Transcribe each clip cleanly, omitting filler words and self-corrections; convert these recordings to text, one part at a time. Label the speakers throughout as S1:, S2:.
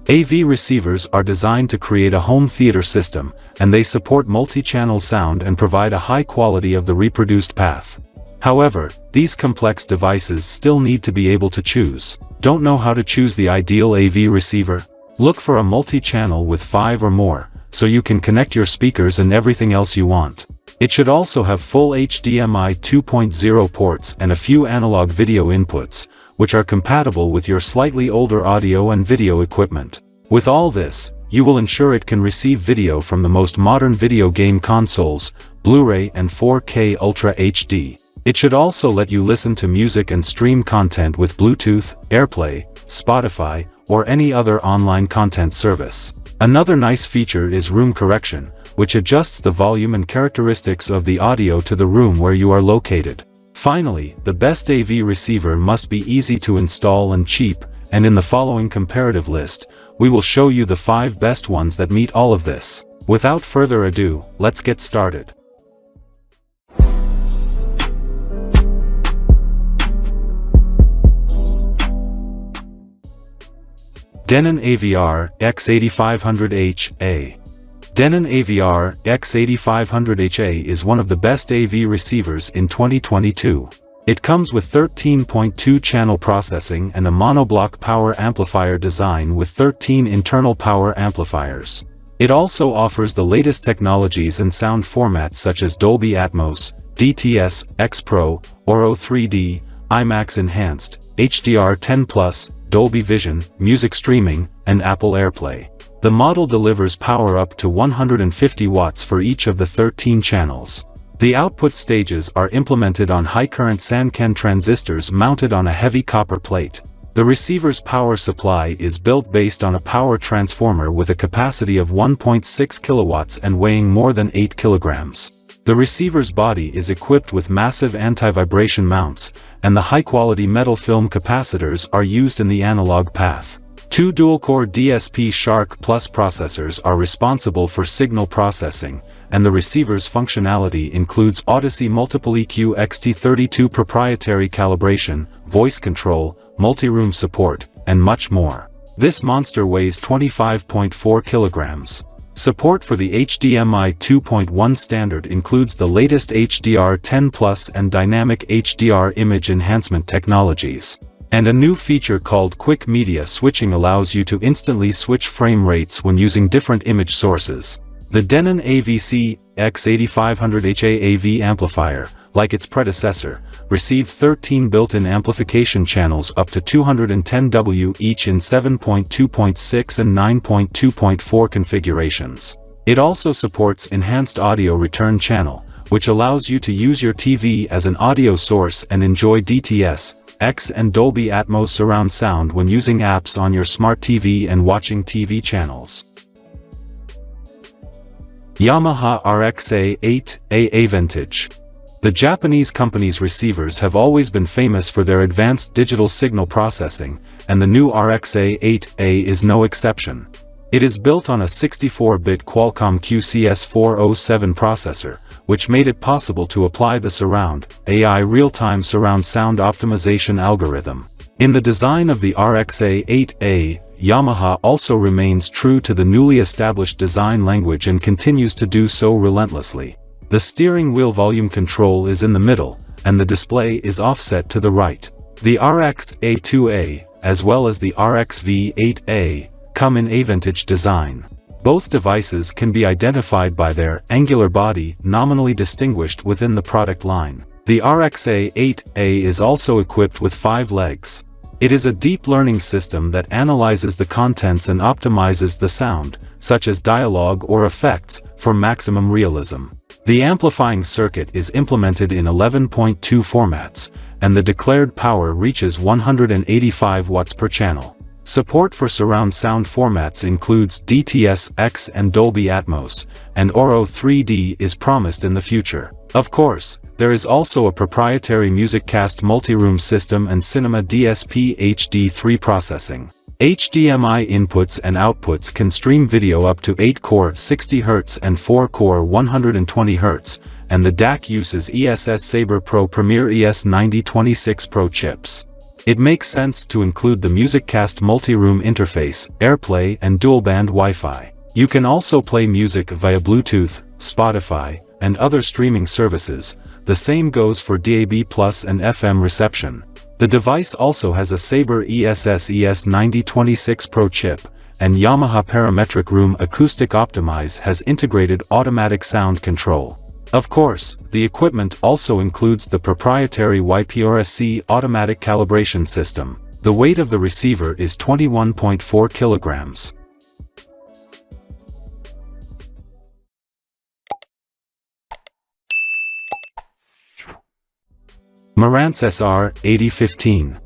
S1: AV receivers are designed to create a home theater system, and they support multi-channel sound and provide a high quality of the reproduced path. However, these complex devices still need to be able to choose. Don't know how to choose the ideal AV receiver? Look for a multi-channel with 5 or more, so you can connect your speakers and everything else you want. It should also have full HDMI 2.0 ports and a few analog video inputs, which are compatible with your slightly older audio and video equipment. With all this, you will ensure it can receive video from the most modern video game consoles, Blu-ray and 4K Ultra HD. It should also let you listen to music and stream content with Bluetooth, AirPlay, Spotify, or any other online content service. Another nice feature is room correction, which adjusts the volume and characteristics of the audio to the room where you are located. Finally, the best AV receiver must be easy to install and cheap, and in the following comparative list, we will show you the 5 best ones that meet all of this. Without further ado, let's get started. Denon AVR-X8500HA. Denon AVR-X8500HA is one of the best AV receivers in 2022. It comes with 13.2 channel processing and a monoblock power amplifier design with 13 internal power amplifiers. It also offers the latest technologies and sound formats such as Dolby Atmos, DTS, X Pro, Auro 3D, IMAX Enhanced, HDR10+, Dolby Vision, music streaming, and Apple AirPlay. The model delivers power up to 150 watts for each of the 13 channels. The output stages are implemented on high-current Sanken transistors mounted on a heavy copper plate. The receiver's power supply is built based on a power transformer with a capacity of 1.6 kilowatts and weighing more than 8 kilograms. The receiver's body is equipped with massive anti-vibration mounts, and the high-quality metal film capacitors are used in the analog path. 2 dual-core DSP Shark Plus processors are responsible for signal processing, and the receiver's functionality includes Odyssey Multiple EQ XT32 proprietary calibration, voice control, multi-room support, and much more. This monster weighs 25.4 kilograms. Support for the HDMI 2.1 standard includes the latest HDR10+ and dynamic HDR image enhancement technologies. And a new feature called Quick Media Switching allows you to instantly switch frame rates when using different image sources. The Denon AVR-X8500HA AV amplifier, like its predecessor, received 13 built-in amplification channels up to 210 W each in 7.2.6 and 9.2.4 configurations. It also supports enhanced audio return channel, which allows you to use your TV as an audio source and enjoy DTS, X and Dolby Atmos surround sound when using apps on your smart TV and watching TV channels. Yamaha RXA8A Aventage. The Japanese company's receivers have always been famous for their advanced digital signal processing, and the new RXA8A is no exception. It is built on a 64-bit Qualcomm QCS407 processor, which made it possible to apply the Surround AI real-time surround sound optimization algorithm. In the design of the RXA8A, Yamaha also remains true to the newly established design language and continues to do so relentlessly. The steering wheel volume control is in the middle, and the display is offset to the right. The RXA2A, as well as the RXV8A, come in Aventage design. Both devices can be identified by their angular body, nominally distinguished within the product line. The RXA8A is also equipped with 5 legs. It is a deep learning system that analyzes the contents and optimizes the sound, such as dialogue or effects, for maximum realism. The amplifying circuit is implemented in 11.2 formats, and the declared power reaches 185 watts per channel. Support for surround sound formats includes DTS, X and Dolby Atmos, and Auro 3D is promised in the future. Of course, there is also a proprietary MusicCast multi-room system and Cinema DSP HD3 processing. HDMI inputs and outputs can stream video up to 8-core 60 Hz and 4-core 120 Hz, and the DAC uses ESS Sabre Pro Premier ES9026 Pro chips. It makes sense to include the MusicCast multi-room interface, AirPlay and dual-band Wi-Fi. You can also play music via Bluetooth, Spotify, and other streaming services. The same goes for DAB+ and FM reception. The device also has a Sabre ESS-ES9026 Pro chip, and Yamaha Parametric Room Acoustic Optimize has integrated automatic sound control. Of course, the equipment also includes the proprietary YPRSC automatic calibration system. The weight of the receiver is 21.4 kilograms. Marantz SR8015.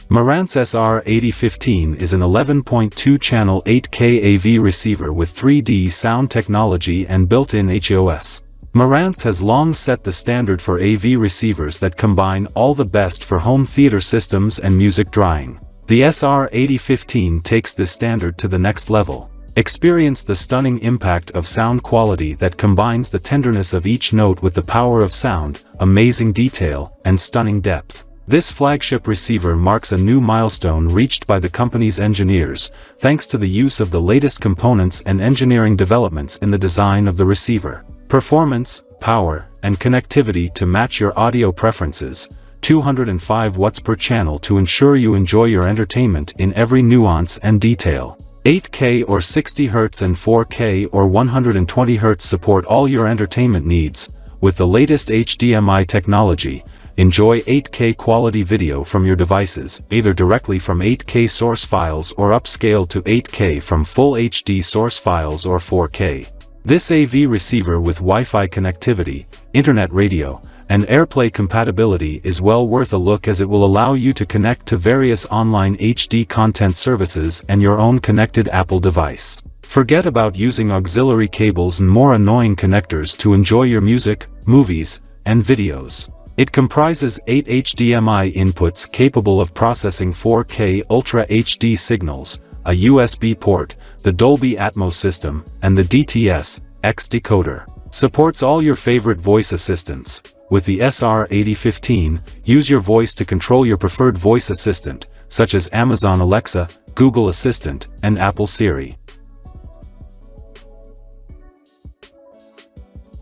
S1: Marantz SR8015 is an 11.2-channel 8K AV receiver with 3D sound technology and built-in HOS. Marantz has long set the standard for AV receivers that combine all the best for home theater systems and music drying. The SR8015 takes this standard to the next level. Experience the stunning impact of sound quality that combines the tenderness of each note with the power of sound, amazing detail, and stunning depth. This flagship receiver marks a new milestone reached by the company's engineers, thanks to the use of the latest components and engineering developments in the design of the receiver. Performance, power, and connectivity to match your audio preferences. 205 watts per channel to ensure you enjoy your entertainment in every nuance and detail. 8K or 60 Hz and 4K or 120 Hz support all your entertainment needs. With the latest HDMI technology, enjoy 8K quality video from your devices, either directly from 8K source files or upscale to 8K from full HD source files or 4K. This AV receiver with Wi-Fi connectivity, internet radio, and AirPlay compatibility is well worth a look, as it will allow you to connect to various online HD content services and your own connected Apple device. Forget about using auxiliary cables and more annoying connectors to enjoy your music, movies, and videos. It comprises 8 HDMI inputs capable of processing 4K Ultra HD signals, a USB port, the Dolby Atmos system, and the DTS-X decoder. Supports all your favorite voice assistants. With the SR8015, use your voice to control your preferred voice assistant, such as Amazon Alexa, Google Assistant, and Apple Siri.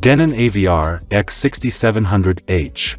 S1: Denon AVR-X6700H.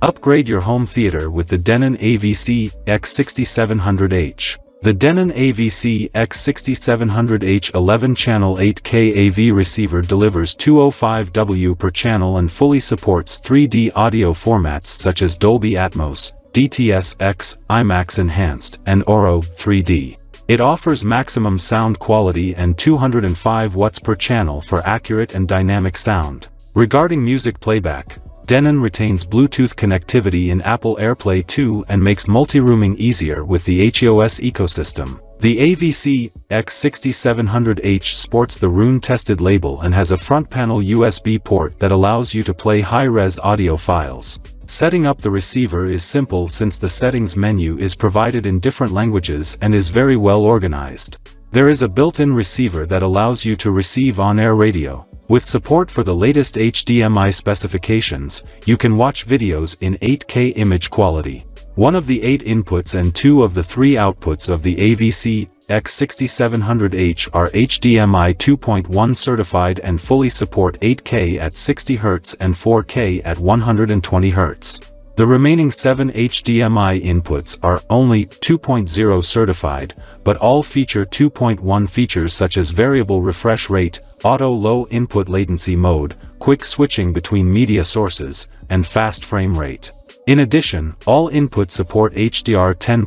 S1: Upgrade your home theater with the Denon AVR-X6700H. The Denon AVR-X6700H 11-channel 8K AV receiver delivers 205W per channel and fully supports 3D audio formats such as Dolby Atmos, DTS-X, IMAX Enhanced, and Oro 3D. It offers maximum sound quality and 205 watts per channel for accurate and dynamic sound. Regarding music playback, Denon retains Bluetooth connectivity in Apple AirPlay 2 and makes multi-rooming easier with the HOS ecosystem. The AVR-X6700H sports the Roon-tested label and has a front panel USB port that allows you to play high-res audio files. Setting up the receiver is simple since the settings menu is provided in different languages and is very well organized. There is a built-in receiver that allows you to receive on-air radio. With support for the latest HDMI specifications, you can watch videos in 8K image quality. One of the 8 inputs and 2 of the 3 outputs of the AVR-X6700H are HDMI 2.1 certified and fully support 8K at 60 Hz and 4K at 120 Hz. The remaining 7 HDMI inputs are only 2.0 certified, but all feature 2.1 features such as variable refresh rate, auto low input latency mode, quick switching between media sources, and fast frame rate. In addition, all inputs support HDR10+,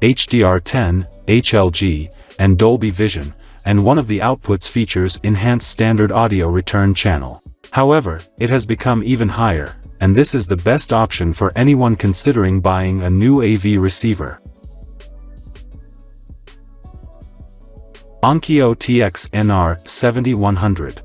S1: HDR10, HLG, and Dolby Vision, and one of the outputs features enhanced standard audio return channel. However, it has become even higher, and this is the best option for anyone considering buying a new AV receiver. Onkyo TX-NR7100.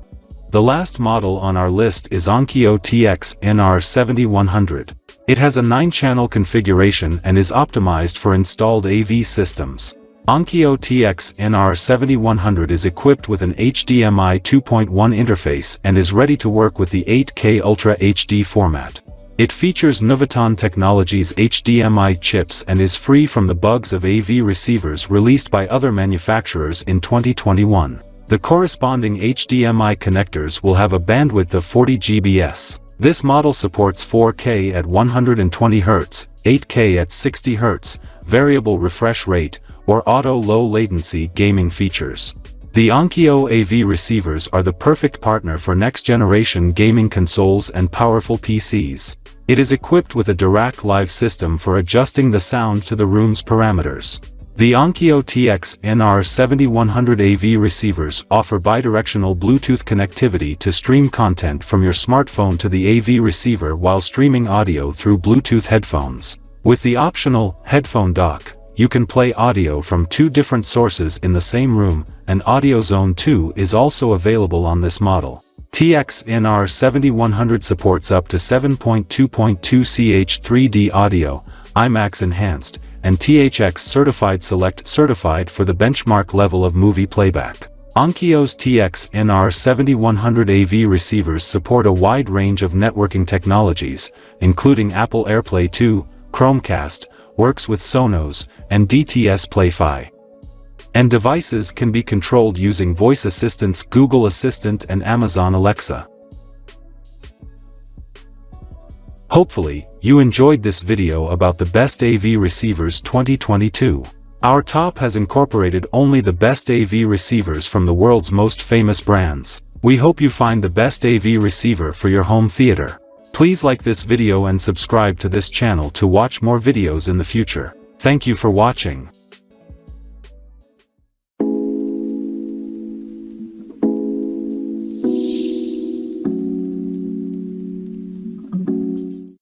S1: The last model on our list is Onkyo TX-NR7100. It has a 9-channel configuration and is optimized for installed AV systems. Onkyo TX-NR7100 is equipped with an HDMI 2.1 interface and is ready to work with the 8K Ultra HD format. It features Nuvoton Technologies HDMI chips and is free from the bugs of AV receivers released by other manufacturers in 2021. The corresponding HDMI connectors will have a bandwidth of 40 gbps. This model supports 4K at 120 Hz, 8K at 60 Hz, variable refresh rate, or auto low latency gaming features. The Onkyo AV receivers are the perfect partner for next-generation gaming consoles and powerful PCs. It is equipped with a Dirac Live system for adjusting the sound to the room's parameters. The Onkyo TX-NR7100 AV receivers offer bidirectional Bluetooth connectivity to stream content from your smartphone to the AV receiver while streaming audio through Bluetooth headphones. With the optional headphone dock, you can play audio from two different sources in the same room, and Audio Zone 2 is also available on this model. TX-NR7100 supports up to 7.2.2 ch 3D audio, IMAX enhanced, and THX certified Select certified for the benchmark level of movie playback. Onkyo's TX-NR7100 AV receivers support a wide range of networking technologies, including Apple AirPlay 2, Chromecast, works with Sonos, and DTS Play-Fi. And devices can be controlled using voice assistants Google Assistant and Amazon Alexa. Hopefully, you enjoyed this video about the best AV receivers 2022. Our top has incorporated only the best AV receivers from the world's most famous brands. We hope you find the best AV receiver for your home theater. Please like this video and subscribe to this channel to watch more videos in the future. Thank you for watching.